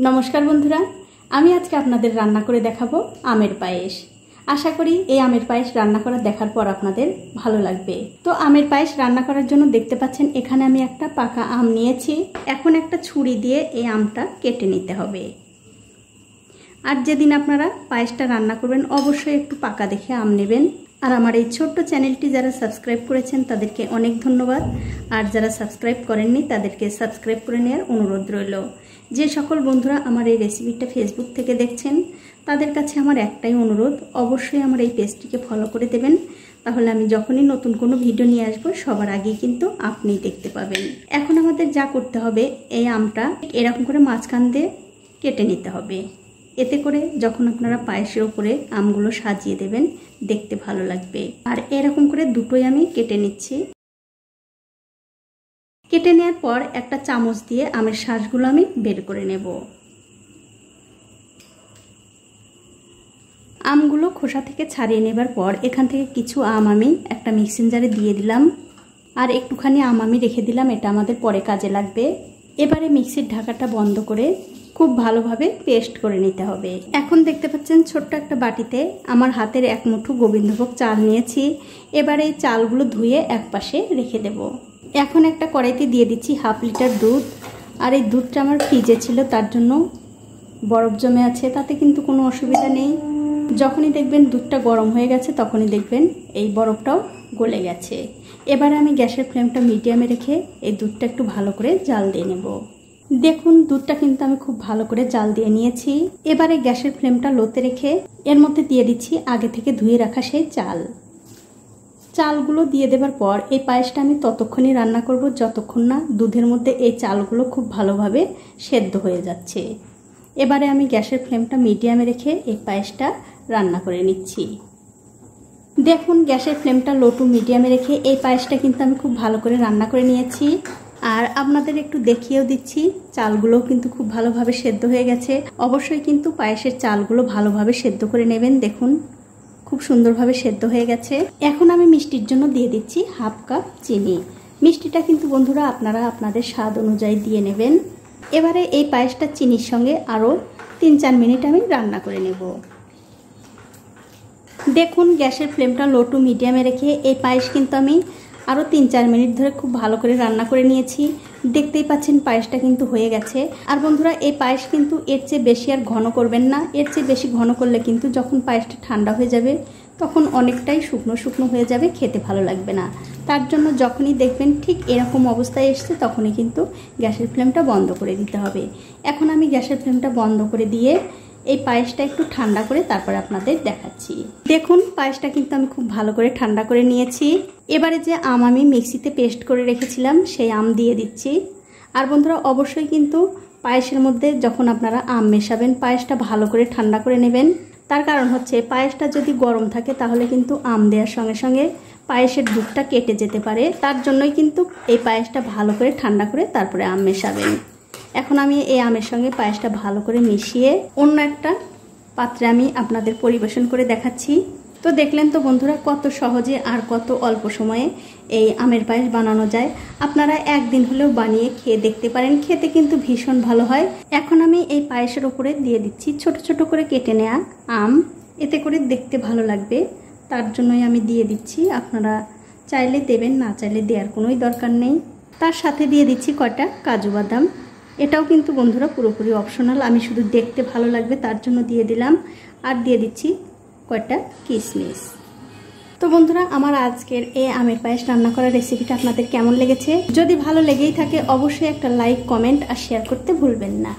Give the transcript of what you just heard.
नमस्कार बंधुरा आमी आज के आपनादेर रान्ना करे देखाबो आमेर पायेस। आशा करी এই आमेर पायेस रान्ना करा देखार पर आपनादेर भालो लागबे। तो आमेर पायेस रान्ना करार जोन्नो देखते पाच्छेन एखाने आमी एकटा पाका आम नियेछि। एखन एकटा छुरी दिये এই আমটা केटे निते होबे। আর যেদিন আপনারা পায়েসটা রান্না করবেন অবশ্যই একটু পাকা দেখে আম নেবেন। আর আমার এই ছোট্ট চ্যানেলটি যারা সাবস্ক্রাইব করেছেন তাদেরকে অনেক ধন্যবাদ। আর যারা সাবস্ক্রাইব করেননি তাদেরকে সাবস্ক্রাইব করে নেওয়ার অনুরোধ রইল। যে সকল বন্ধুরা আমার এই রেসিপিটা ফেসবুক থেকে দেখছেন তাদের কাছে আমার একটাই অনুরোধ, অবশ্যই আমার এই পেজটিকে ফলো করে দেবেন। তাহলে আমি যখনই নতুন কোনো ভিডিও নিয়ে আসব সবার আগেই কিন্তু আপনি দেখতে পাবেন। এখন আমাদের যা করতে হবে, এই আমটা এরকম করে মাঝখান দিয়ে কেটে নিতে হবে। এতে করে যখন আপনারা পায়েসের উপরে আমগুলো সাজিয়ে দেবেন দেখতে ভালো লাগবে। আর এরকম করে দুটোই আমি কেটে নিচ্ছি। কেটে নেওয়ার পর একটা চামচ দিয়ে আমের শাঁসগুলো আমি বের করে নেব। আমগুলো খোসা থেকে ছাড়িয়ে নেবার পর এখান থেকে কিছু আম আমি একটা মিক্সিং জারে দিয়ে দিলাম। আর একটুখানি আম আমি রেখে দিলাম, এটা আমাদের পরে কাজে লাগবে। এবারে মিক্সির ঢাকাটা বন্ধ করে খুব ভালোভাবে পেস্ট করে নিতে হবে। এখন দেখতে পাচ্ছেন ছোট্ট একটা বাটিতে আমার হাতের এক মুঠো গোবিন্দভোগ চাল নিয়েছি। এবারে এই চালগুলো ধুয়ে একপাশে রেখে দেব। এখন একটা কড়াইতে দিয়ে দিচ্ছি 1/2 লিটার দুধ। আর এই দুধটা আমার ফ্রিজে ছিল, তার জন্য বরফ জমে আছে, তাতে কিন্তু কোনো অসুবিধা নেই। যখনই দেখবেন দুধটা গরম হয়ে গেছে তখনই দেখবেন এই বরফটাও গলে গেছে। এবারে আমি গ্যাসের ফ্লেমটা মিডিয়ামে রেখে এই দুধটা একটু ভালো করে জাল দিয়ে নেব। দেখুন দুধটা কিন্তু আমি খুব ভালো করে জাল দিয়ে নিয়েছি। এবারে গ্যাসের ফ্লেমটা লোতে রেখে এর মধ্যে দিয়ে দিচ্ছি আগে থেকে ধুয়ে রাখা সেই চালগুলো দিয়ে দেবার পর এই পায়েসটা আমি ততক্ষণই রান্না করব যতক্ষণ না দুধের মধ্যে এই চালগুলো খুব ভালোভাবে সেদ্ধ হয়ে যাচ্ছে। এবারে আমি গ্যাসের ফ্লেমটা মিডিয়ামে রেখে এই পায়েসটা রান্না করে নিচ্ছি। দেখুন গ্যাসের ফ্লেমটা লো টু মিডিয়ামে রেখে এই পায়েসটা কিন্তু আমি খুব ভালো করে রান্না করে নিয়েছি। আর আপনাদের একটু দেখিয়েও দিচ্ছি, চালগুলোও কিন্তু খুব ভালোভাবে সেদ্ধ হয়ে গেছে। অবশ্যই কিন্তু পায়েসের চালগুলো ভালোভাবে সেদ্ধ করে নেবেন। দেখুন খুব সুন্দরভাবে সেদ্ধ হয়ে গেছে। এখন আমি মিষ্টির জন্য দিয়ে দিচ্ছি 1/2 কাপ চিনি। মিষ্টিটা কিন্তু বন্ধুরা আপনারা আপনাদের স্বাদ অনুযায়ী দিয়ে নেবেন। এবারে এই পায়েসটা চিনির সঙ্গে আরও 3-4 মিনিট আমি রান্না করে নেব। দেখুন গ্যাসের ফ্লেমটা লো টু মিডিয়ামে রেখে এই পায়েস কিন্তু আমি আরও 3-4 মিনিট ধরে খুব ভালো করে রান্না করে নিয়েছি। দেখতেই পাচ্ছেন পায়েসটা কিন্তু হয়ে গেছে। আর বন্ধুরা এই পায়েস কিন্তু এর চেয়ে বেশি আর ঘন করবেন না। এর চেয়ে বেশি ঘন করলে কিন্তু যখন পায়েসটা ঠান্ডা হয়ে যাবে তখন অনেকটাই শুকনো শুকনো হয়ে যাবে, খেতে ভালো লাগবে না। তার জন্য যখনই দেখবেন ঠিক এরকম অবস্থায় এসছে তখনই কিন্তু গ্যাসের ফ্লেমটা বন্ধ করে দিতে হবে। এখন আমি গ্যাসের ফ্লেমটা বন্ধ করে দিয়ে এই পায়েসটা একটু ঠান্ডা করে তারপরে আপনাদের দেখাচ্ছি। দেখুন পায়েসটা কিন্তু আমি খুব ভালো করে ঠান্ডা করে নিয়েছি। এবারে যে আম আমি মিক্সিতে পেস্ট করে রেখেছিলাম সেই আম দিয়ে দিচ্ছি। আর বন্ধুরা অবশ্যই কিন্তু পায়েসের মধ্যে যখন আপনারা আম মেশাবেন পায়েসটা ভালো করে ঠান্ডা করে নেবেন। তার কারণ হচ্ছে পায়েসটা যদি গরম থাকে তাহলে কিন্তু আম দেওয়ার সঙ্গে সঙ্গে পায়েসের দুধটা কেটে যেতে পারে। তার জন্যই কিন্তু এই পায়েসটা ভালো করে ঠান্ডা করে তারপরে আম মেশাবেন। এখন আমি এই আমের সঙ্গে পায়েসটা ভালো করে মিশিয়ে অন্য একটা পাত্রে আমি আপনাদের পরিবেশন করে দেখাচ্ছি। তো দেখলেন তো বন্ধুরা কত সহজে আর কত অল্প সময়ে এই আমের পায়েস বানানো যায়। আপনারা একদিন হলেও বানিয়ে খেয়ে দেখতে পারেন, খেতে কিন্তু ভীষণ ভালো হয়। এখন আমি এই পায়েসের উপরে দিয়ে দিচ্ছি ছোট ছোট করে কেটে নেওয়া আম, এতে করে দেখতে ভালো লাগবে তার জন্যই আমি দিয়ে দিচ্ছি। আপনারা চাইলে দেবেন, না চাইলে দেওয়ার কোনোই দরকার নেই। তার সাথে দিয়ে দিচ্ছি কয়টা কাজু বাদাম। এটাও কিন্তু বন্ধুরা পুরোপুরি অপশনাল, আমি শুধু দেখতে ভালো লাগবে তার জন্য দিয়ে দিলাম। আর দিয়ে দিচ্ছি কয়টা কিশমিশ। তো বন্ধুরা আমার আজকের এই আমের পায়েস রান্না করার রেসিপিটা আপনাদের কেমন লেগেছে? যদি ভালো লেগেই থাকে অবশ্যই একটা লাইক, কমেন্ট আর শেয়ার করতে ভুলবেন না।